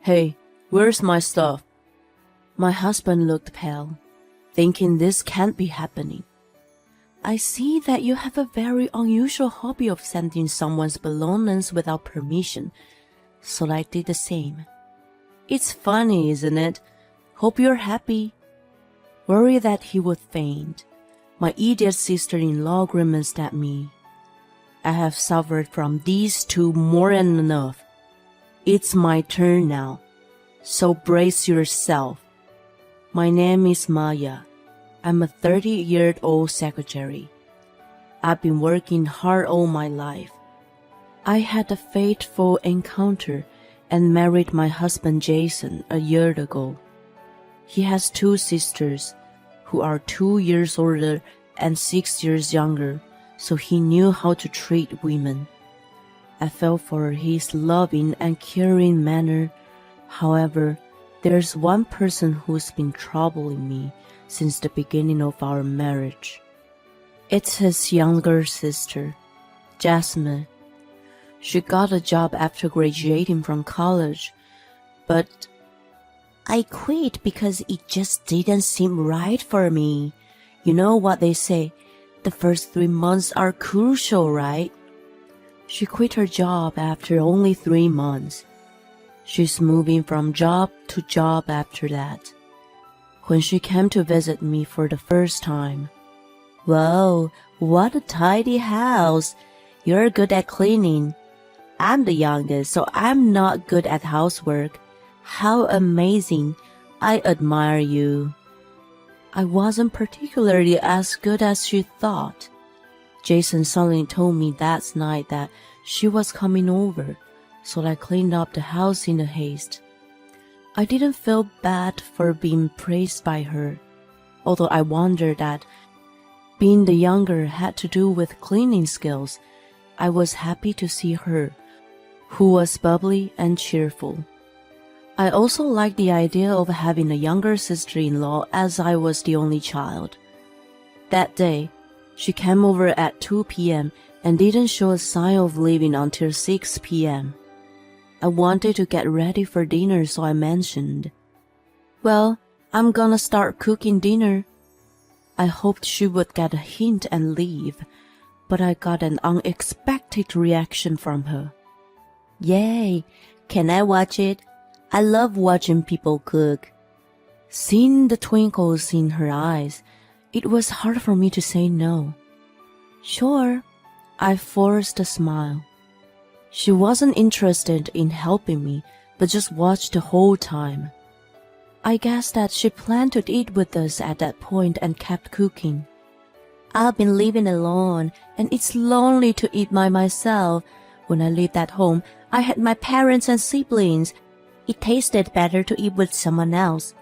Hey, where's my stuff? My husband looked pale, thinking this can't be happening. I see that you have a very unusual hobby of sending someone's belongings without permission, so I did the same. It's funny, isn't it? Hope you're happy. Worried that he would faint, my idiot sister-in-law grimaced at me. I have suffered from these two more than enough. It's my turn now, so brace yourself. My name is Maya. I'm a 30-year-old secretary. I've been working hard all my life. I had a fateful encounter and married my husband Jason a year ago. He has two sisters who are 2 years older and 6 years younger, so he knew how to treat women. I fell for his loving and caring manner. However, there's one person who's been troubling me since the beginning of our marriage. It's his younger sister, Jasmine. She got a job after graduating from college, but I quit because it just didn't seem right for me. You know what they say, the first 3 months are crucial, right? She quit her job after only 3 months. She's moving from job to job after that. When she came to visit me for the first time, "Whoa, what a tidy house. You're good at cleaning. I'm the youngest, so I'm not good at housework. How amazing. I admire you." I wasn't particularly as good as she thought. Jason suddenly told me that night that she was coming over, so I cleaned up the house in a haste. I didn't feel bad for being praised by her, although I wondered that being the younger had to do with cleaning skills. I was happy to see her, who was bubbly and cheerful. I also liked the idea of having a younger sister-in-law as I was the only child. That day, she came over at 2 p.m. and didn't show a sign of leaving until 6 p.m. I wanted to get ready for dinner, so I mentioned, "Well, I'm gonna start cooking dinner." I hoped she would get a hint and leave, but I got an unexpected reaction from her. "Yay! Can I watch it? I love watching people cook." Seeing the twinkles in her eyes, it was hard for me to say no. "Sure." I forced a smile. She wasn't interested in helping me, but just watched the whole time. I guessed that she planned to eat with us at that point and kept cooking. "I've been living alone, and it's lonely to eat by myself. When I lived at home, I had my parents and siblings. It tasted better to eat with someone else."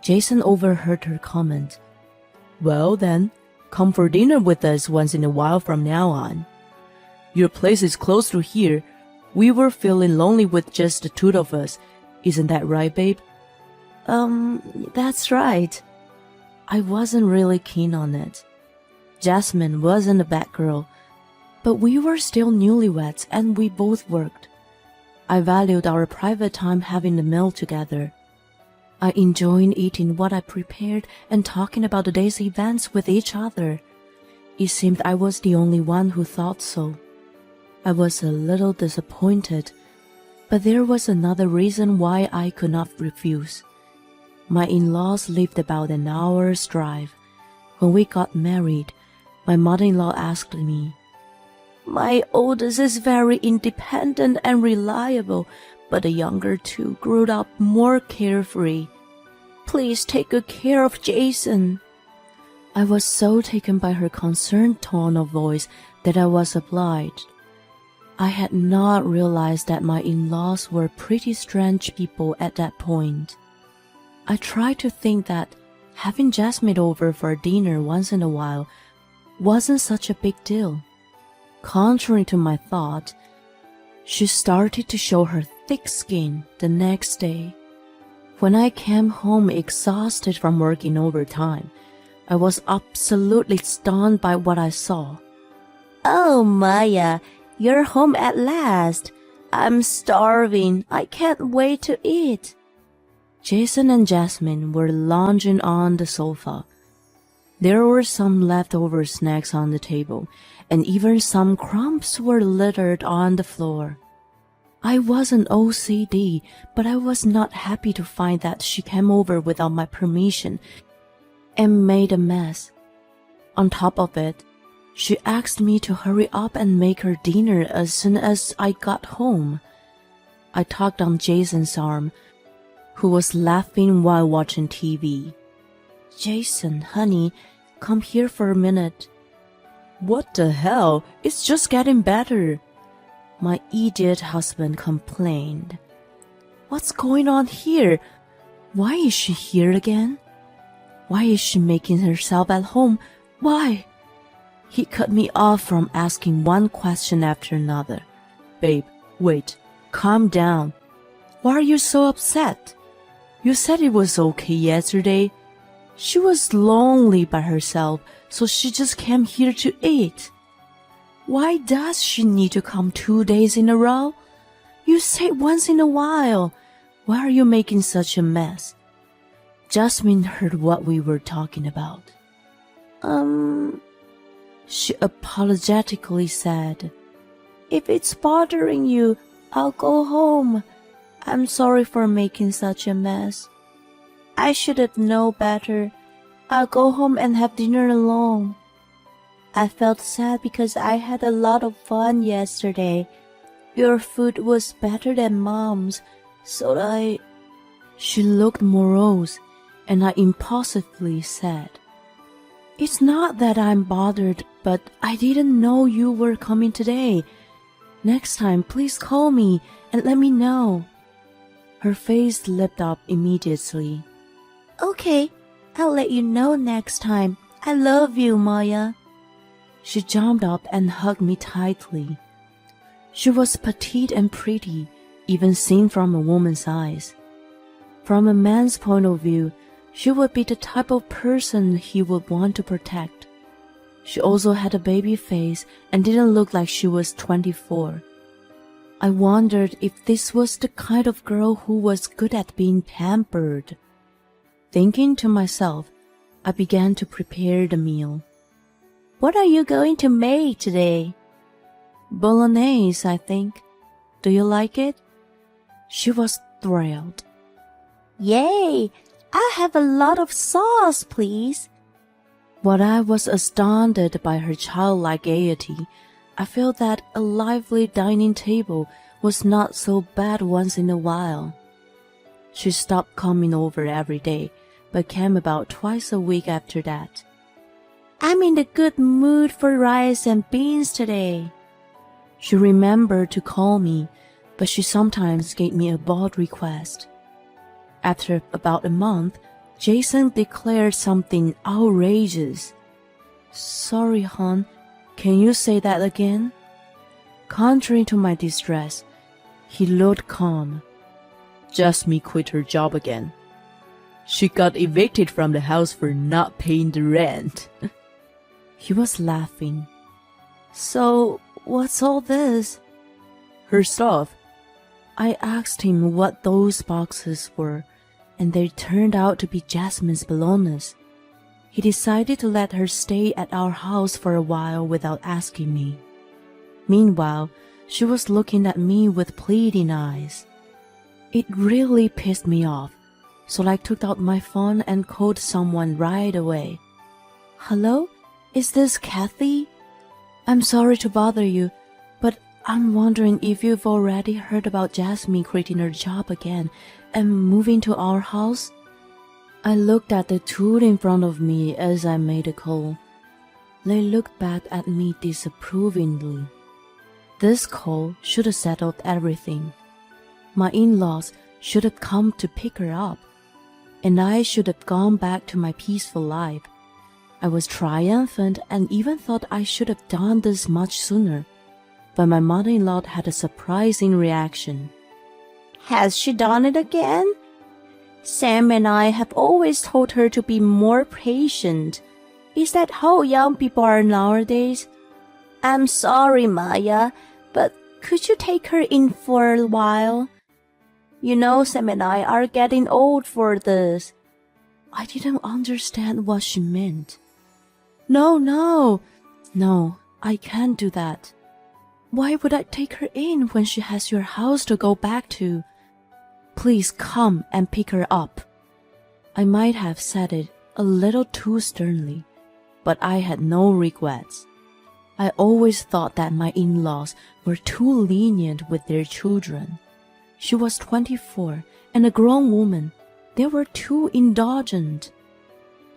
Jason overheard her comment. "Well then, come for dinner with us once in a while from now on. Your place is close to here. We were feeling lonely with just the two of us. Isn't that right, babe?" That's right." I wasn't really keen on it. Jasmine wasn't a bad girl, but we were still newlyweds and we both worked. I valued our private time having a meal together. I enjoyed eating what I prepared and talking about the day's events with each other. It seemed I was the only one who thought so. I was a little disappointed, but there was another reason why I could not refuse. My in-laws lived about an hour's drive. When we got married, my mother-in-law asked me, "My oldest is very independent and reliable, but the younger two grew up more carefree. Please take good care of Jason." I was so taken by her concerned tone of voice that I was obliged. I had not realized that my in-laws were pretty strange people at that point. I tried to think that having Jasmine over for dinner once in a while wasn't such a big deal. Contrary to my thought, she started to show her thick skin the next day. When I came home exhausted from working overtime, I was absolutely stunned by what I saw. "Oh, Maya, you're home at last. I'm starving. I can't wait to eat. Jason and Jasmine were lounging on the sofa. There were some leftover snacks on the table, and even some crumbs were littered on the floor. I wasn't OCD, but I was not happy to find that she came over without my permission and made a mess. On top of it, she asked me to hurry up and make her dinner as soon as I got home. I tugged on Jason's arm, who was laughing while watching TV. Jason, honey, come here for a minute. What the hell? It's just getting better. My idiot husband complained. What's going on here? Why is she here again? Why is she making herself at home? Why? He cut me off from asking one question after another. Babe, wait, calm down. Why are you so upset? You said it was okay yesterday. She was lonely by herself, so she just came here to eat. Why does she need to come 2 days in a row? You say once in a while. Why are you making such a mess? Jasmine heard what we were talking about. She apologetically said, if it's bothering you, I'll go home. I'm sorry for making such a mess. I should have known better. I'll go home and have dinner alone. I felt sad because I had a lot of fun yesterday. Your food was better than Mom's, so She looked morose, and I impulsively said, it's not that I'm bothered, but I didn't know you were coming today. Next time, please call me and let me know. Her face lit up immediately. Okay, I'll let you know next time. I love you, Maya. She jumped up and hugged me tightly. She was petite and pretty, even seen from a woman's eyes. From a man's point of view, she would be the type of person he would want to protect. She also had a baby face and didn't look like she was 24. I wondered if this was the kind of girl who was good at being pampered. Thinking to myself, I began to prepare the meal. What are you going to make today? Bolognese, I think. Do you like it? She was thrilled. Yay! I'll have a lot of sauce, please. While I was astounded by her childlike gaiety, I felt that a lively dining table was not so bad once in a while. She stopped coming over every day, but came about twice a week after that. I'm in a good mood for rice and beans today. She remembered to call me, but she sometimes gave me a bold request. After about a month, Jason declared something outrageous. Sorry, hon, can you say that again? Contrary to my distress, he looked calm. Jasmine quit her job again. She got evicted from the house for not paying the rent. He was laughing. So, what's all this? Her stuff. I asked him what those boxes were, and they turned out to be Jasmine's belongings. He decided to let her stay at our house for a while without asking me. Meanwhile, she was looking at me with pleading eyes. It really pissed me off, so I took out my phone and called someone right away. Hello? Is this Kathy? I'm sorry to bother you, but I'm wondering if you've already heard about Jasmine quitting her job again and moving to our house? I looked at the two in front of me as I made a call. They looked back at me disapprovingly. This call should have settled everything. My in-laws should have come to pick her up, and I should have gone back to my peaceful life. I was triumphant and even thought I should have done this much sooner. But my mother-in-law had a surprising reaction. Has she done it again? Sam and I have always told her to be more patient. Is that how young people are nowadays? I'm sorry, Maya, but Could you take her in for a while? You know, Sam and I are getting old for this. I didn't understand what she meant. No, I can't do that. Why would I take her in when she has your house to go back to? Please come and pick her up. I might have said it a little too sternly, but I had no regrets. I always thought that my in-laws were too lenient with their children. She was 24 and a grown woman. They were too indulgent.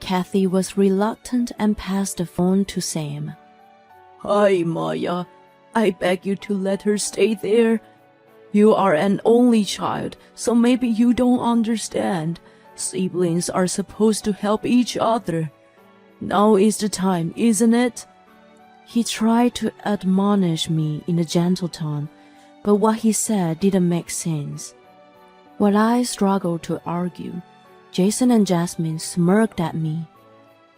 Kathy was reluctant and passed the phone to Sam. Hi, Maya. I beg you to let her stay there. You are an only child, so maybe you don't understand. Siblings are supposed to help each other. Now is the time, isn't it? He tried to admonish me in a gentle tone, but what he said didn't make sense. While I struggled to argue, Jason and Jasmine smirked at me.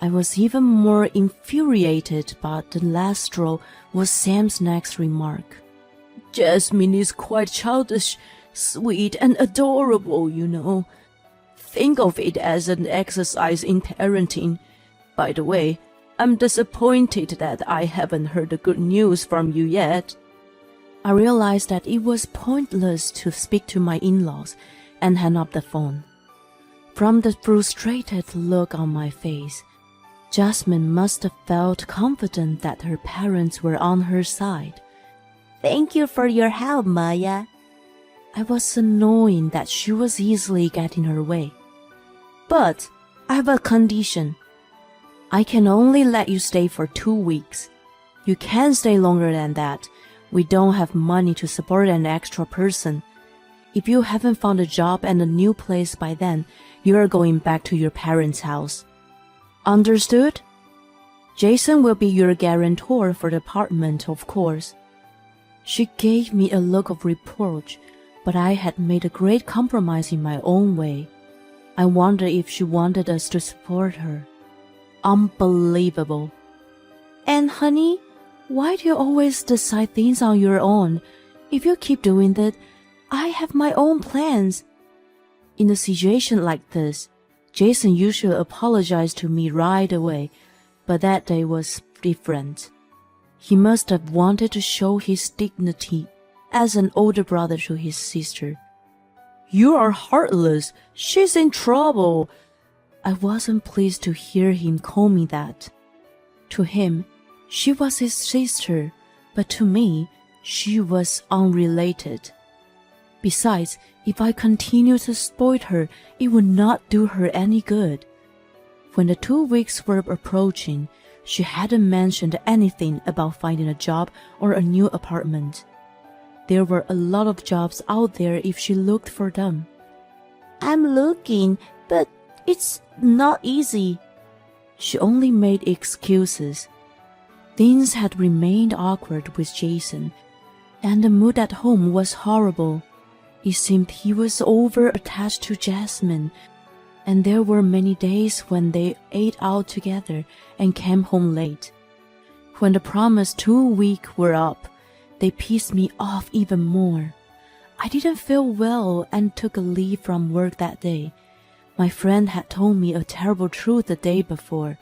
I was even more infuriated, but the last straw was Sam's next remark. Jasmine is quite childish, sweet and adorable, you know. Think of it as an exercise in parenting. By the way, I'm disappointed that I haven't heard the good news from you yet. I realized that it was pointless to speak to my in-laws and hang up the phone. From the frustrated look on my face, Jasmine must have felt confident that her parents were on her side. Thank you for your help, Maya. I was annoyed that she was easily getting her way. But I have a condition. I can only let you stay for 2 weeks. You can't stay longer than that. We don't have money to support an extra person. If you haven't found a job and a new place by then, you are going back to your parents' house. Understood? Jason will be your guarantor for the apartment, of course. She gave me a look of reproach, but I had made a great compromise in my own way. I wondered if she wanted us to support her. Unbelievable. And honey, why do you always decide things on your own? If you keep doing that, I have my own plans. In a situation like this, Jason usually apologized to me right away, but that day was different. He must have wanted to show his dignity as an older brother to his sister. You are heartless. She's in trouble. I wasn't pleased to hear him call me that. To him, she was his sister, but to me, she was unrelated. Besides, if I continued to exploit her, it would not do her any good. When the 2 weeks were approaching, she hadn't mentioned anything about finding a job or a new apartment. There were a lot of jobs out there if she looked for them. I'm looking, but it's not easy. She only made excuses. Things had remained awkward with Jason, and the mood at home was horrible. It seemed he was over-attached to Jasmine, and there were many days when they ate out together and came home late. When the promised 2 weeks were up, they pissed me off even more. I didn't feel well and took a leave from work that day. My friend had told me a terrible truth the day before.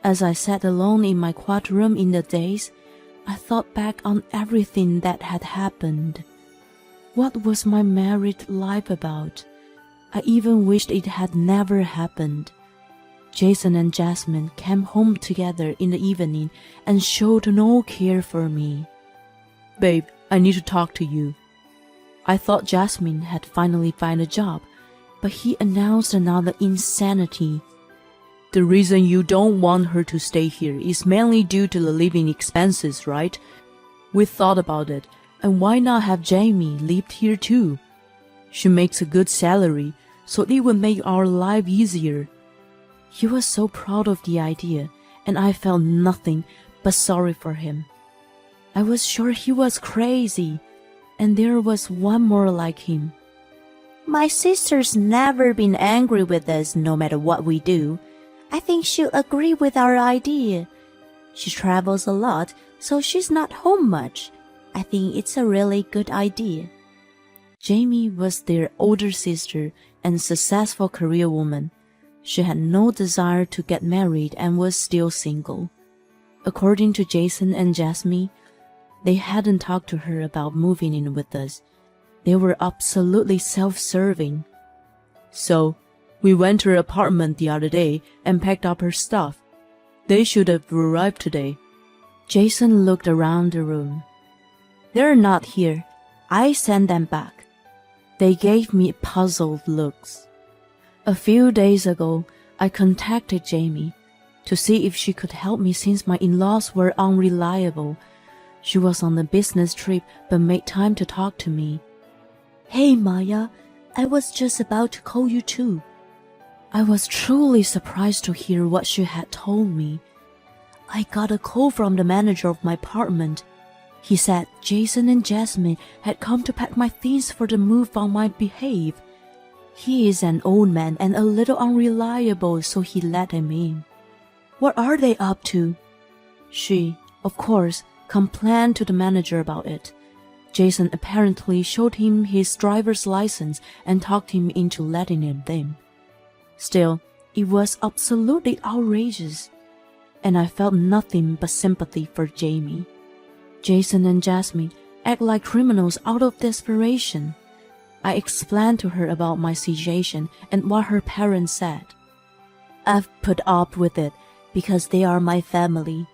As I sat alone in my quiet room in the days, I thought back on everything that had happened. What was my married life about? I even wished it had never happened. Jason and Jasmine came home together in the evening and showed no care for me. Babe, I need to talk to you. I thought Jasmine had finally found a job, but he announced another insanity. The reason you don't want her to stay here is mainly due to the living expenses, right? We thought about it, and why not have Jamie live here too? She makes a good salary, so it would make our life easier. He was so proud of the idea, and I felt nothing but sorry for him. I was sure he was crazy, and there was one more like him. My sister's never been angry with us no matter what we do. I think she'll agree with our idea. She travels a lot, so she's not home much. I think it's a really good idea. Jamie was their older sister and successful career woman. She had no desire to get married and was still single. According to Jason and Jasmine, they hadn't talked to her about moving in with us. They were absolutely self-serving. So, we went to her apartment the other day and packed up her stuff. They should have arrived today. Jason looked around the room. They're not here. I sent them back. They gave me puzzled looks. A few days ago, I contacted Jamie to see if she could help me since my in-laws were unreliable. She was on a business trip but made time to talk to me. Hey Maya, I was just about to call you too. I was truly surprised to hear what she had told me. I got a call from the manager of my apartment. He said Jason and Jasmine had come to pack my things for the move on my behalf. He is an old man and a little unreliable, so he let him in. What are they up to? She, of course, complained to the manager about it. Jason apparently showed him his driver's license and talked him into letting him in. Still, it was absolutely outrageous, and I felt nothing but sympathy for Jamie. Jason and Jasmine act like criminals out of desperation. I explained to her about my situation and what her parents said. I've put up with it because they are my family.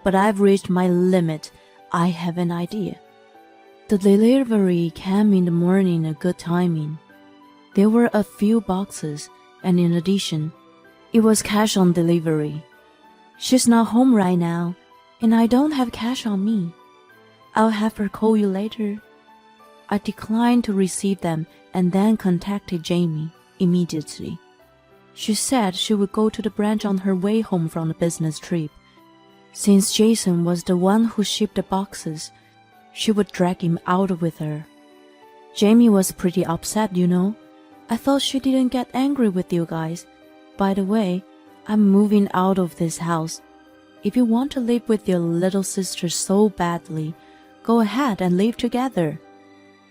But I've reached my limit. I have an idea. The delivery came in the morning at good timing. There were a few boxes, and in addition, it was cash on delivery. She's not home right now, and I don't have cash on me. I'll have her call you later. I declined to receive them and then contacted Jamie immediately. She said she would go to the branch on her way home from the business trip. Since Jason was the one who shipped the boxes, she would drag him out with her. Jamie was pretty upset, you know. I thought she didn't get angry with you guys. By the way, I'm moving out of this house. If you want to live with your little sister so badly, go ahead and live together.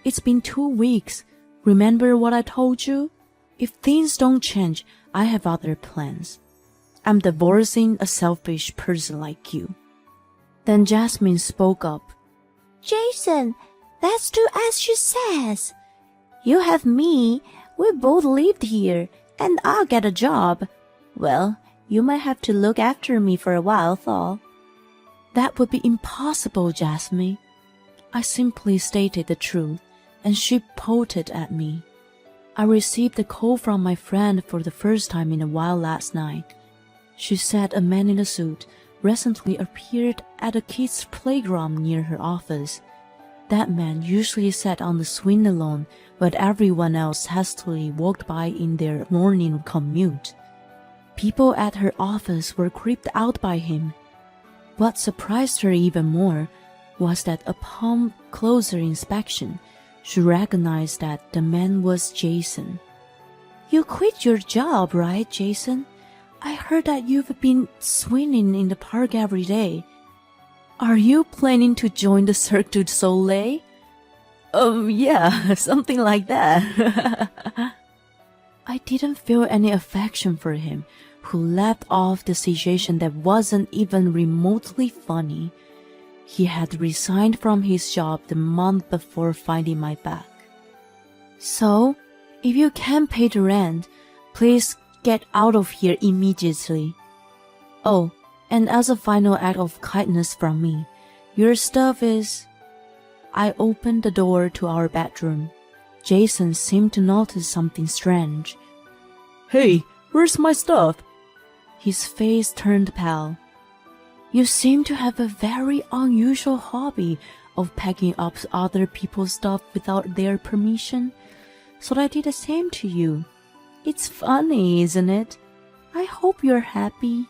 It's been 2 weeks. Remember what I told you? If things don't change, I have other plans. I'm divorcing a selfish person like you. Then Jasmine spoke up. Jason, let's do as she says. You have me. We both lived here, and I'll get a job. Well, you might have to look after me for a while, though. That would be impossible, Jasmine. I simply stated the truth, and she pouted at me. I received a call from my friend for the first time in a while last night. She said a man in a suit recently appeared at a kid's playground near her office. That man usually sat on the swing alone, but everyone else hastily walked by in their morning commute. People at her office were creeped out by him. What surprised her even more was that upon closer inspection, she recognized that the man was Jason. You quit your job, right, Jason? I heard that you've been swinging in the park every day. Are you planning to join the Cirque du Soleil? Yeah, something like that. I didn't feel any affection for him, who laughed off the situation that wasn't even remotely funny. He had resigned from his job the month before finding my back. So, if you can't pay the rent, please get out of here immediately. Oh, and as a final act of kindness from me, your stuff is... I opened the door to our bedroom. Jason seemed to notice something strange. Hey, where's my stuff? His face turned pale. You seem to have a very unusual hobby of packing up other people's stuff without their permission, so I did the same to you. It's funny, isn't it? I hope you're happy.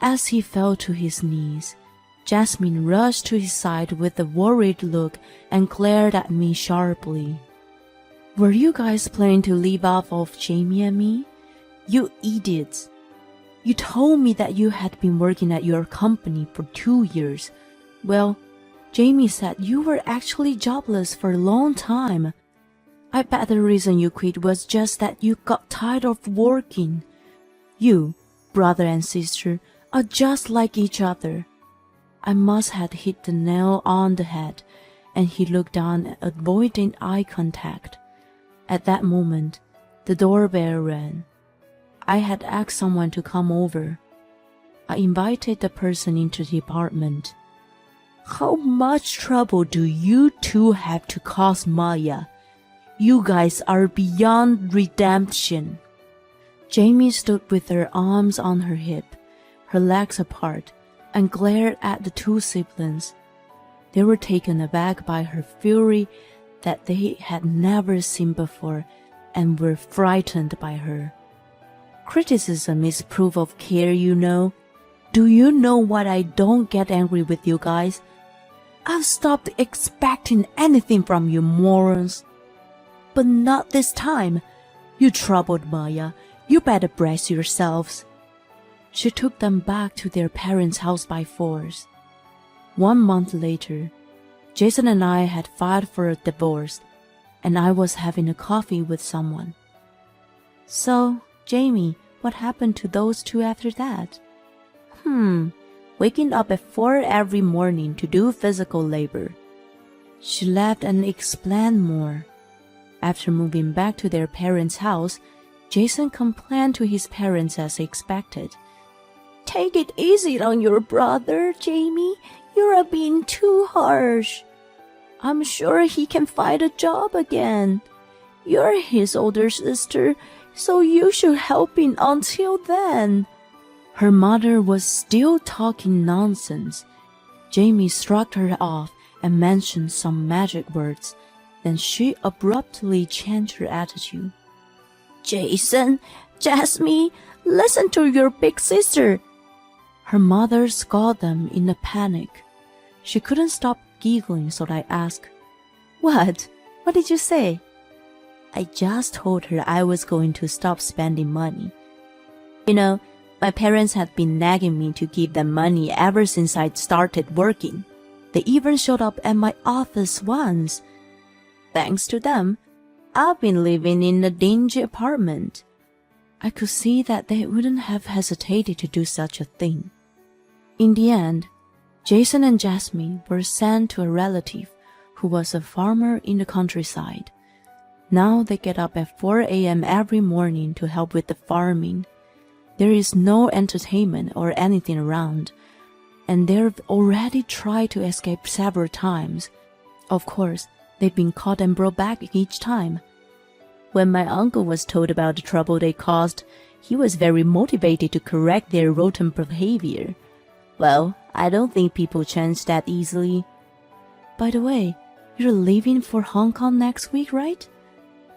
As he fell to his knees, Jasmine rushed to his side with a worried look and glared at me sharply. Were you guys planning to leave off of Jamie and me? You idiots! You told me that you had been working at your company for 2 years. Well, Jamie said you were actually jobless for a long time. I bet the reason you quit was just that you got tired of working. You, brother and sister, are just like each other. I must have hit the nail on the head, and he looked down, avoiding eye contact. At that moment, the doorbell rang. I had asked someone to come over. I invited the person into the apartment. How much trouble do you two have to cause Maya? You guys are beyond redemption. Jamie stood with her arms on her hip, her legs apart, and glared at the two siblings. They were taken aback by her fury that they had never seen before and were frightened by her. Criticism is proof of care, you know. Do you know what? I don't get angry with you guys. I've stopped expecting anything from you morons. But not this time. You troubled Maya. You better brace yourselves. She took them back to their parents' house by force. 1 month later, Jason and I had filed for a divorce, and I was having a coffee with someone. So, Jamie, what happened to those two after that? Waking up at 4 every morning to do physical labor. She laughed and explained more. After moving back to their parents' house, Jason complained to his parents as expected. Take it easy on your brother, Jamie. You're being too harsh. I'm sure he can find a job again. You're his older sister, so you should help him until then. Her mother was still talking nonsense. Jamie shrugged her off and mentioned some magic words. Then she abruptly changed her attitude. Jason, Jasmine, listen to your big sister. Her mother scolded them in a panic. She couldn't stop giggling, so I asked, What? What did you say? I just told her I was going to stop spending money. You know, my parents had been nagging me to give them money ever since I'd started working. They even showed up at my office once. Thanks to them, I've been living in a dingy apartment. I could see that they wouldn't have hesitated to do such a thing. In the end, Jason and Jasmine were sent to a relative who was a farmer in the countryside. Now they get up at 4 a.m. every morning to help with the farming. There is no entertainment or anything around, and they've already tried to escape several times. Of course, they've been caught and brought back each time. When my uncle was told about the trouble they caused, he was very motivated to correct their rotten behavior. Well, I don't think people change that easily. By the way, you're leaving for Hong Kong next week, right?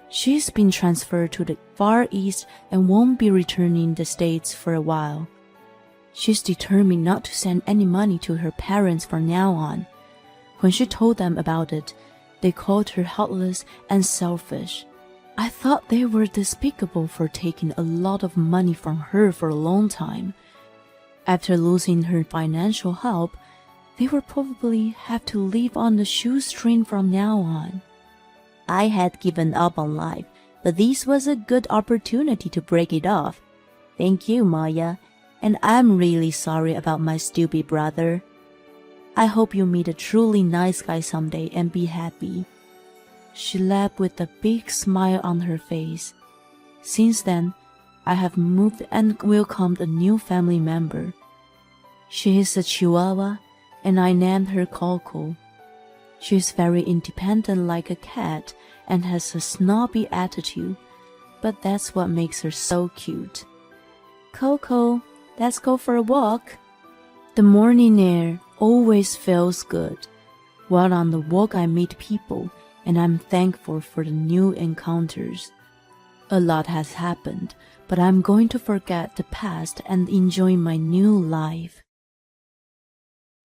She's been transferred to the Far East and won't be returning the States for a while. She's determined not to send any money to her parents from now on. When she told them about it, they called her heartless and selfish. I thought they were despicable for taking a lot of money from her for a long time. After losing her financial help, they will probably have to live on the shoestring from now on. I had given up on life, but this was a good opportunity to break it off. Thank you, Maya, and I'm really sorry about my stupid brother. I hope you meet a truly nice guy someday and be happy. She laughed with a big smile on her face. Since then, I have moved and welcomed a new family member. She is a Chihuahua, and I named her Coco. She is very independent like a cat and has a snobby attitude, but that's what makes her so cute. Coco, let's go for a walk. The morning air always feels good. While on the walk I meet people, and I'm thankful for the new encounters. A lot has happened, but I'm going to forget the past and enjoy my new life.